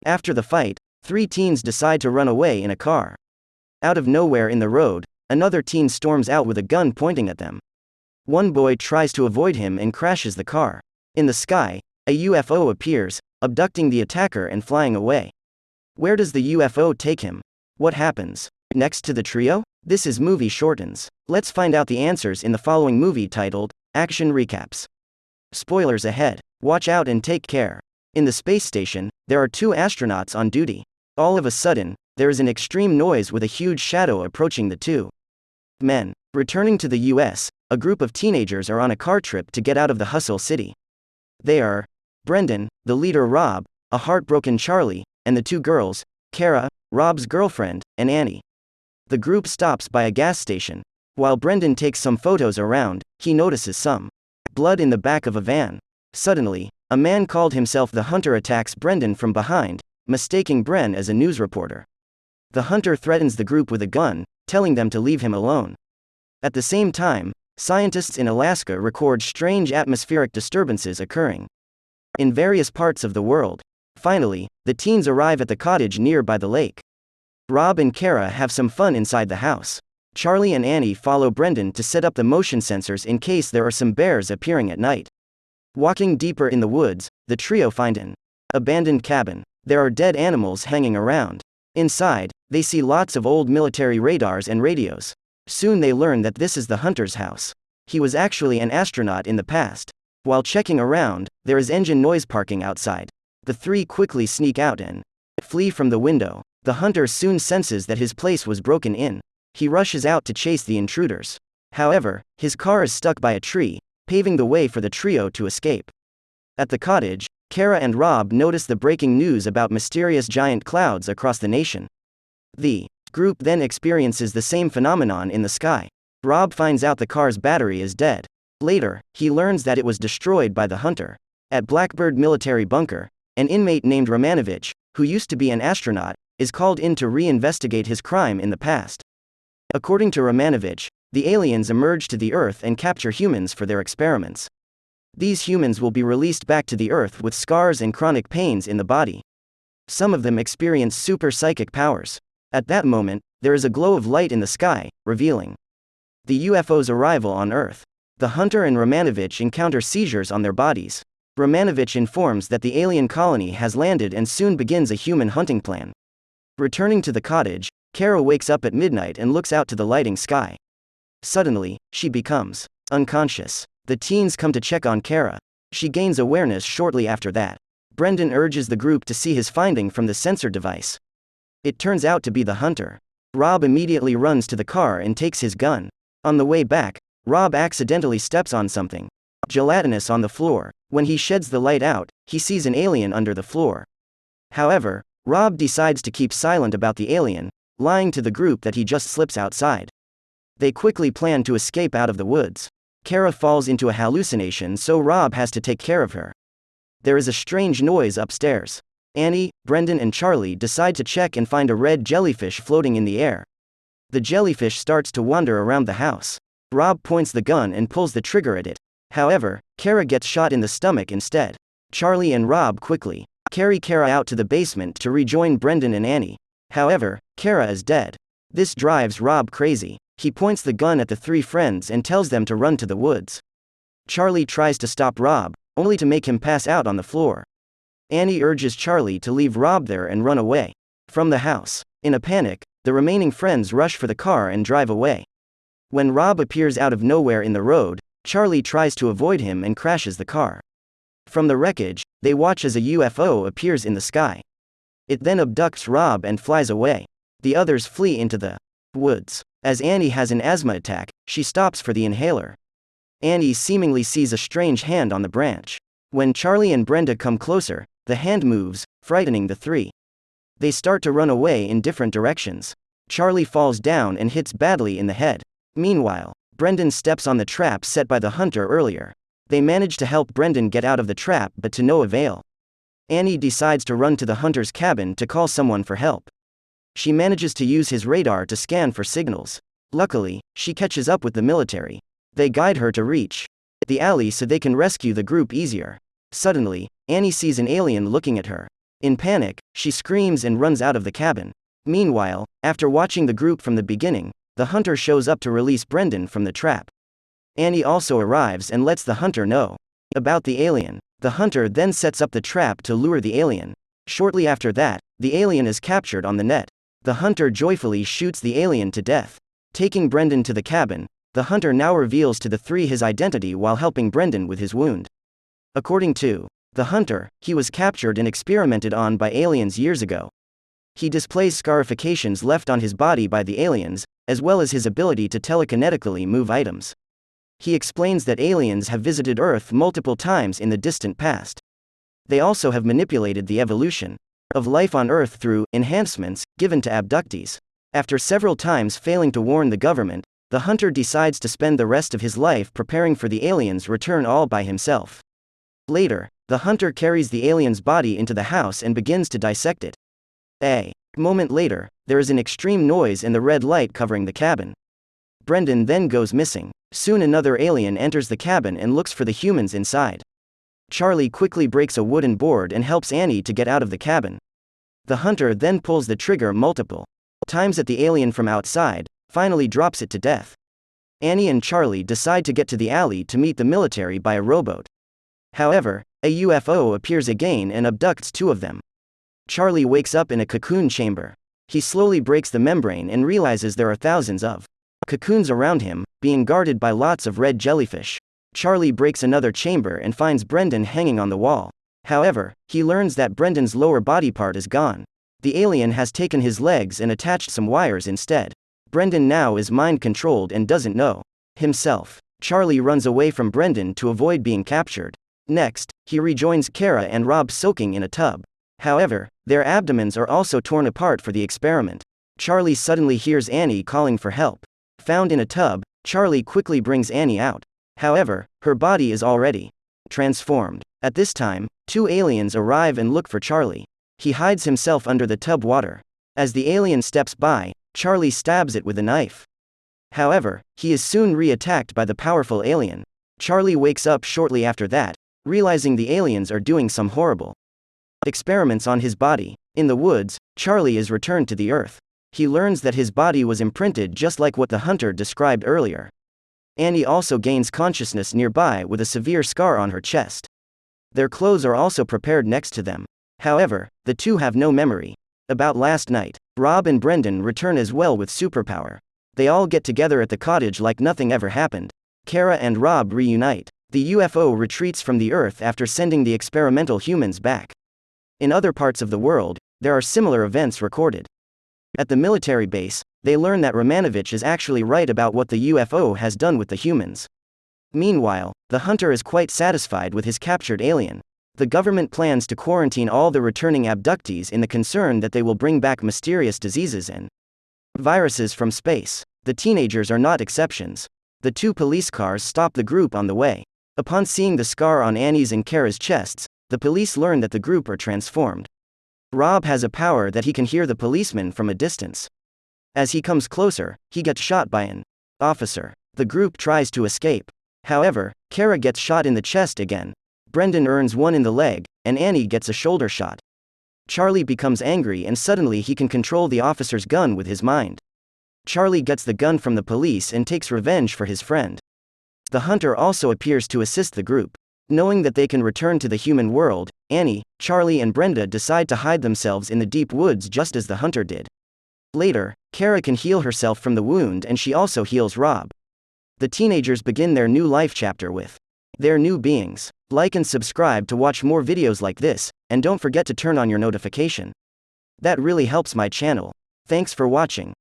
After the fight, 3 teens decide to run away in a car. Out of nowhere in the road, another teen storms out with a gun pointing at them. One boy tries to avoid him and crashes the car. In the sky, a UFO appears, abducting the attacker and flying away. Where does the UFO take him? What happens next to the trio? This is Movie Shortens. Let's find out the answers in the following movie titled Action Recaps. Spoilers ahead. Watch out and take care. In the space station, there are 2 astronauts on duty. All of a sudden, there is an extreme noise with a huge shadow approaching the 2 men. Returning to the US, a group of teenagers are on a car trip to get out of the hustle city. They are Brendan, the leader Rob, a heartbroken Charlie, and the 2 girls, Kara, Rob's girlfriend, and Annie. The group stops by a gas station. While Brendan takes some photos around, he notices some blood in the back of a van. Suddenly, a man called himself the Hunter attacks Brendan from behind, mistaking Bren as a news reporter. The Hunter threatens the group with a gun, telling them to leave him alone. At the same time, scientists in Alaska record strange atmospheric disturbances occurring in various parts of the world. Finally, the teens arrive at the cottage nearby the lake. Rob and Kara have some fun inside the house. Charlie and Annie follow Brendan to set up the motion sensors in case there are some bears appearing at night. Walking deeper in the woods, the trio find an abandoned cabin. There are dead animals hanging around. Inside, they see lots of old military radars and radios. Soon they learn that this is the Hunter's house. He was actually an astronaut in the past. While checking around, there is engine noise parking outside. The 3 quickly sneak out and flee from the window. The Hunter soon senses that his place was broken in. He rushes out to chase the intruders. However, his car is stuck by a tree, paving the way for the trio to escape. At the cottage, Kara and Rob notice the breaking news about mysterious giant clouds across the nation. The group then experiences the same phenomenon in the sky. Rob finds out the car's battery is dead. Later, he learns that it was destroyed by the Hunter. At Blackbird Military Bunker, an inmate named Romanovich, who used to be an astronaut, is called in to re-investigate his crime in the past. According to Romanovich, the aliens emerge to the Earth and capture humans for their experiments. These humans will be released back to the Earth with scars and chronic pains in the body. Some of them experience super psychic powers. At that moment, there is a glow of light in the sky, revealing the UFO's arrival on Earth. The Hunter and Romanovich encounter seizures on their bodies. Romanovich informs that the alien colony has landed and soon begins a human hunting plan. Returning to the cottage, Kara wakes up at midnight and looks out to the lighting sky. Suddenly, she becomes unconscious. The teens come to check on Kara. She gains awareness shortly after that. Brendan urges the group to see his finding from the sensor device. It turns out to be the Hunter. Rob immediately runs to the car and takes his gun. On the way back, Rob accidentally steps on something gelatinous on the floor. When he sheds the light out, he sees an alien under the floor. However, Rob decides to keep silent about the alien, lying to the group that he just slips outside. They quickly plan to escape out of the woods. Kara falls into a hallucination, so Rob has to take care of her. There is a strange noise upstairs. Annie, Brendan and Charlie decide to check and find a red jellyfish floating in the air. The jellyfish starts to wander around the house. Rob points the gun and pulls the trigger at it. However, Kara gets shot in the stomach instead. Charlie and Rob quickly carry Kara out to the basement to rejoin Brendan and Annie. However, Kara is dead. This drives Rob crazy. He points the gun at the 3 friends and tells them to run to the woods. Charlie tries to stop Rob, only to make him pass out on the floor. Annie urges Charlie to leave Rob there and run away from the house. In a panic, the remaining friends rush for the car and drive away. When Rob appears out of nowhere in the road, Charlie tries to avoid him and crashes the car. From the wreckage, they watch as a UFO appears in the sky. It then abducts Rob and flies away. The others flee into the woods. As Annie has an asthma attack, she stops for the inhaler. Annie seemingly sees a strange hand on the branch. When Charlie and Brenda come closer, the hand moves, frightening the 3. They start to run away in different directions. Charlie falls down and hits badly in the head. Meanwhile, Brendan steps on the trap set by the Hunter earlier. They manage to help Brendan get out of the trap, but to no avail. Annie decides to run to the Hunter's cabin to call someone for help. She manages to use his radar to scan for signals. Luckily, she catches up with the military. They guide her to reach the alley so they can rescue the group easier. Suddenly, Annie sees an alien looking at her. In panic, she screams and runs out of the cabin. Meanwhile, after watching the group from the beginning, the hunter shows up to release Brendan from the trap. Annie also arrives and lets the hunter know about the alien. The hunter then sets up the trap to lure the alien. Shortly after that, the alien is captured on the net. The hunter joyfully shoots the alien to death. Taking Brendan to the cabin, the hunter now reveals to the three his identity while helping Brendan with his wound. According to the hunter, he was captured and experimented on by aliens years ago. He displays scarifications left on his body by the aliens, as well as his ability to telekinetically move items. He explains that aliens have visited Earth multiple times in the distant past. They also have manipulated the evolution of life on Earth through enhancements given to abductees. After several times failing to warn the government, the hunter decides to spend the rest of his life preparing for the aliens' return all by himself. Later, the hunter carries the alien's body into the house and begins to dissect it. A moment later, there is an extreme noise and the red light covering the cabin. Brendan then goes missing. Soon another alien enters the cabin and looks for the humans inside. Charlie quickly breaks a wooden board and helps Annie to get out of the cabin. The hunter then pulls the trigger multiple times at the alien from outside, finally drops it to death. Annie and Charlie decide to get to the alley to meet the military by a rowboat. However, a UFO appears again and abducts two of them. Charlie wakes up in a cocoon chamber. He slowly breaks the membrane and realizes there are thousands of cocoons around him, being guarded by lots of red jellyfish. Charlie breaks another chamber and finds Brendan hanging on the wall. However, he learns that Brendan's lower body part is gone. The alien has taken his legs and attached some wires instead. Brendan now is mind-controlled and doesn't know himself. Charlie runs away from Brendan to avoid being captured. Next, he rejoins Kara and Rob soaking in a tub. However, their abdomens are also torn apart for the experiment. Charlie suddenly hears Annie calling for help. Found in a tub, Charlie quickly brings Annie out. However, her body is already transformed. At this time, two aliens arrive and look for Charlie. He hides himself under the tub water. As the alien steps by, Charlie stabs it with a knife. However, he is soon re-attacked by the powerful alien. Charlie wakes up shortly after that, realizing the aliens are doing some horrible experiments on his body. In the woods, Charlie is returned to the Earth. He learns that his body was imprinted just like what the hunter described earlier. Annie also gains consciousness nearby with a severe scar on her chest. Their clothes are also prepared next to them. However, the two have no memory about last night. Rob and Brendan return as well with superpower. They all get together at the cottage like nothing ever happened. Kara and Rob reunite. The UFO retreats from the Earth after sending the experimental humans back. In other parts of the world, there are similar events recorded. At the military base, they learn that Romanovich is actually right about what the UFO has done with the humans. Meanwhile, the hunter is quite satisfied with his captured alien. The government plans to quarantine all the returning abductees in the concern that they will bring back mysterious diseases and viruses from space. The teenagers are not exceptions. The two police cars stop the group on the way. Upon seeing the scar on Annie's and Kara's chests, the police learn that the group are transformed. Rob has a power that he can hear the policemen from a distance. As he comes closer, he gets shot by an officer. The group tries to escape. However, Kara gets shot in the chest again. Brendan earns one in the leg, and Annie gets a shoulder shot. Charlie becomes angry and suddenly he can control the officer's gun with his mind. Charlie gets the gun from the police and takes revenge for his friend. The hunter also appears to assist the group. Knowing that they can return to the human world, Annie, Charlie and Brenda decide to hide themselves in the deep woods just as the hunter did. Later, Kara can heal herself from the wound and she also heals Rob. The teenagers begin their new life chapter with their new beings. Like and subscribe to watch more videos like this, and don't forget to turn on your notification. That really helps my channel. Thanks for watching.